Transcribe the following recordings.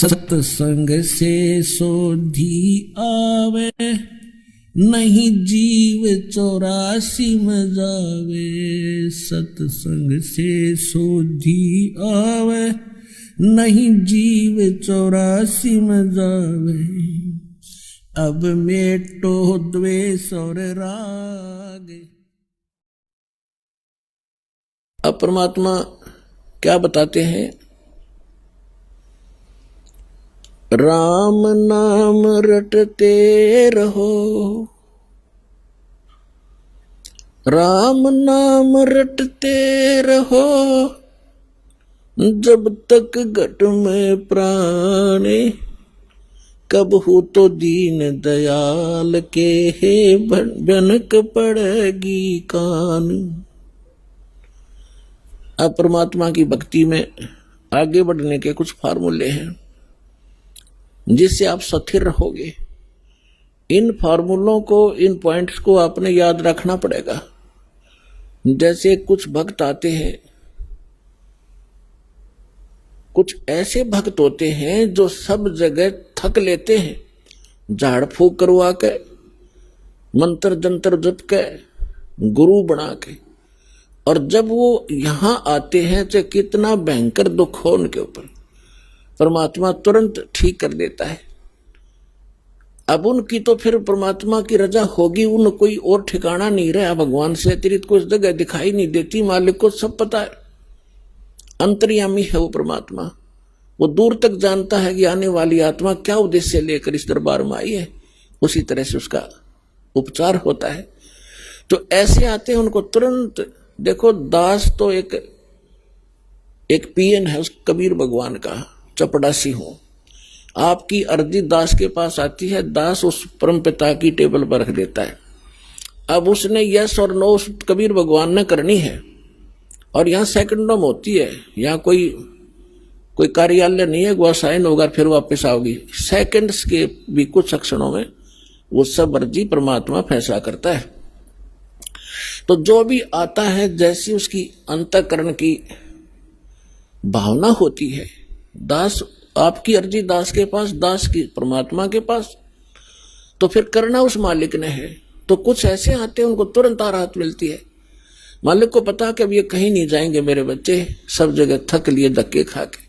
सत्संग से सोधी आवे, नहीं जीव 84 में जावे। सत्संग से सोधी आवे, नहीं जीव 84 में जावे। अब मेटो द्वेष और राग। अब परमात्मा क्या बताते हैं? राम नाम रटते रहो, राम नाम रटते रहो, जब तक घट में प्राणे, कब हो तो दीन दयाल के हे भनक पड़ेगी कान। अब परमात्मा की भक्ति में आगे बढ़ने के कुछ फार्मूले हैं जिससे आप स्थिर रहोगे। इन फार्मूलों को, इन पॉइंट्स को आपने याद रखना पड़ेगा। जैसे कुछ भक्त आते हैं, कुछ ऐसे भक्त होते हैं जो सब जगह थक लेते हैं, झाड़ फूक करवा के, मंत्र जंत्र जप के, गुरु बना के, और जब वो यहां आते हैं चाहे कितना भयंकर दुख हो उनके ऊपर, परमात्मा तुरंत ठीक कर देता है। अब उनकी तो फिर परमात्मा की रजा होगी, उन कोई और ठिकाना नहीं रहा, भगवान से अतिरिक्त कुछ जगह दिखाई नहीं देती। मालिक को सब पता है, अंतर्यामी है वो परमात्मा। वो दूर तक जानता है कि आने वाली आत्मा क्या उद्देश्य लेकर इस दरबार में आई है, उसी तरह से उसका उपचार होता है। तो ऐसे आते हैं, उनको तुरंत देखो। दास तो एक पीएन है उस कबीर भगवान का, चपड़ासी हूं। आपकी अर्जी दास के पास आती है, दास उस परम पिता की टेबल पर रख देता है। अब उसने यस और नो उस कबीर भगवान ने करनी है, और यहां सेकंडों में होती है। यहां कोई कार्यालय नहीं है, वो साइन होगा फिर वापस आओगी। सेकंड्स के भी कुछ क्षणों में वो सब अर्जी परमात्मा फैसला करता है। तो जो भी आता है, जैसी उसकी अंतःकरण की भावना होती है, दास आपकी अर्जी दास के पास, दास की परमात्मा के पास, तो फिर करना उस मालिक ने है। तो कुछ ऐसे आते हैं, उनको तुरंत राहत मिलती है। मालिक को पता कि अब ये कहीं नहीं जाएंगे मेरे बच्चे, सब जगह थक लिए धक्के खा के।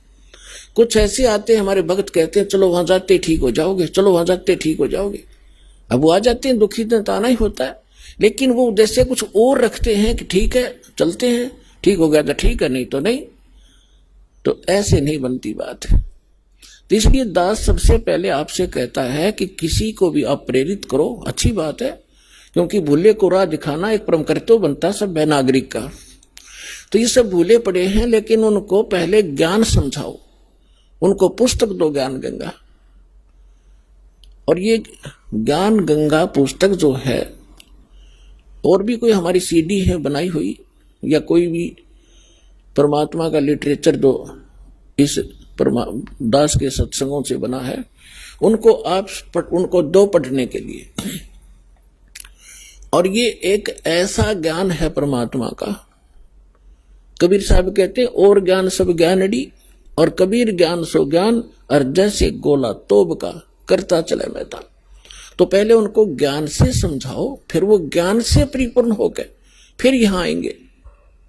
कुछ ऐसे आते हैं, हमारे भक्त कहते हैं चलो वहां जाते ठीक हो जाओगे, चलो वहां जाते ठीक हो जाओगे। अब वो आ जाते हैं, दुखी तो आना ही होता है, लेकिन वो उद्देश्य कुछ और रखते हैं कि ठीक है चलते हैं, ठीक हो गया तो ठीक है, नहीं तो नहीं। तो ऐसे नहीं बनती बात है। तो इसलिए दास सबसे पहले आपसे कहता है कि किसी को भी आप प्रेरित करो, अच्छी बात है, क्योंकि भूले को राह दिखाना एक परम कर्तव्य बनता है सभ्य नागरिक का। तो ये सब भूले पड़े हैं, लेकिन उनको पहले ज्ञान समझाओ, उनको पुस्तक दो, ज्ञान गंगा। और ये ज्ञान गंगा पुस्तक जो है, और भी कोई हमारी सीडी है बनाई हुई, या कोई भी परमात्मा का लिटरेचर जो इस दास के सत्संगों से बना है, उनको दो पढ़ने के लिए। और ये एक ऐसा ज्ञान है परमात्मा का। कबीर साहब कहते हैं, और ज्ञान सब ज्ञानड़ी, और कबीर ज्ञान सो ज्ञान, और जैसे गोला तोब का करता चले मैदान। तो पहले उनको ज्ञान से समझाओ, फिर वो ज्ञान से परिपूर्ण होकर फिर यहां आएंगे।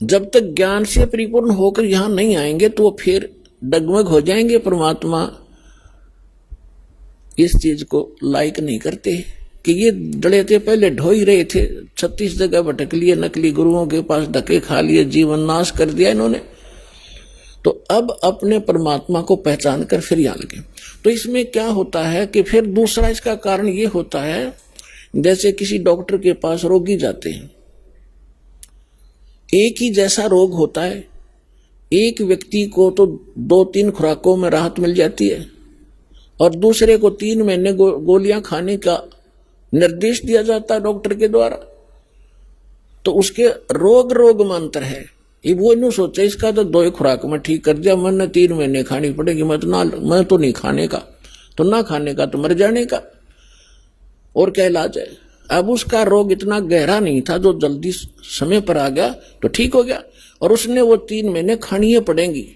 जब तक ज्ञान से परिपूर्ण होकर यहां नहीं आएंगे तो वो फिर डगमग हो जाएंगे। परमात्मा इस चीज को लाइक नहीं करते कि ये डले थे, पहले ढो ही रहे थे, 36 जगह भटक लिए, नकली गुरुओं के पास धक्के खा लिए, जीवन नाश कर दिया इन्होंने। तो अब अपने परमात्मा को पहचान कर फिर यहां लगे। तो इसमें क्या होता है कि फिर दूसरा इसका कारण ये होता है, जैसे किसी डॉक्टर के पास रोगी जाते हैं, एक ही जैसा रोग होता है, एक व्यक्ति को तो 2-3 खुराकों में राहत मिल जाती है, और दूसरे को 3 महीने गोलियां खाने का निर्देश दिया जाता है डॉक्टर के द्वारा। तो उसके रोग में अंतर है। ये वो नहीं सोचे इसका तो 2 खुराक में ठीक कर दिया, मैंने 3 महीने खानी पड़ेगी, मैं तो नहीं खाने का, तो ना खाने का तो मर जाने का, और क्या इलाज है। अब उसका रोग इतना गहरा नहीं था, जो जल्दी समय पर आ गया तो ठीक हो गया, और उसने वो 3 महीने खानी पड़ेंगी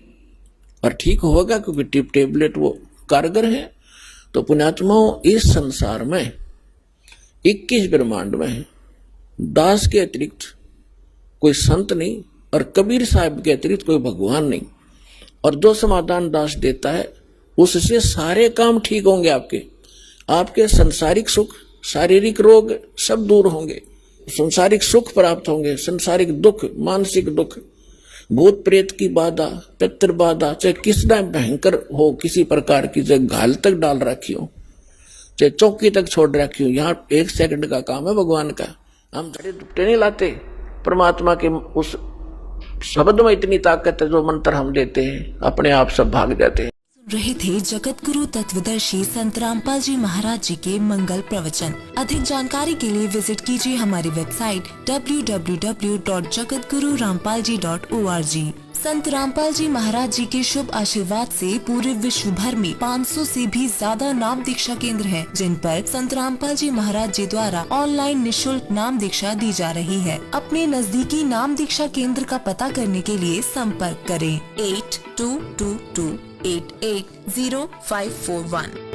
और ठीक होगा, क्योंकि टेबलेट वो कारगर है। तो पुण्यात्माओं, इस संसार में 21 ब्रह्मांड में है, दास के अतिरिक्त कोई संत नहीं और कबीर साहब के अतिरिक्त कोई भगवान नहीं। और जो समाधान दास देता है उससे सारे काम ठीक होंगे। आपके सांसारिक सुख, शारीरिक रोग सब दूर होंगे, संसारिक सुख प्राप्त होंगे, संसारिक दुख, मानसिक दुख, भूत प्रेत की बाधा, पितृ बाधा, चाहे किस टाइम भयंकर हो, किसी प्रकार की, चाहे घाल तक डाल रखी हो, चाहे चौकी तक छोड़ रखी हो, यहाँ 1 सेकंड का काम है भगवान का। हम जड़े दुपटे नहीं लाते, परमात्मा के उस शब्द में इतनी ताकत है, जो मंत्र हम देते हैं अपने आप सब भाग जाते हैं। रहे थे जगत गुरु तत्वदर्शी संत रामपाल जी महाराज जी के मंगल प्रवचन। अधिक जानकारी के लिए विजिट कीजिए हमारी वेबसाइट www.jagatgururampalji.org। संत रामपाल जी महाराज जी के शुभ आशीर्वाद से पूरे विश्व भर में 500 से भी ज्यादा नाम दीक्षा केंद्र हैं, जिन पर संत रामपाल जी महाराज जी द्वारा ऑनलाइन निशुल्क नाम दीक्षा दी जा रही है। अपने नजदीकी नाम दीक्षा केंद्र का पता करने के लिए संपर्क करें 8222880541।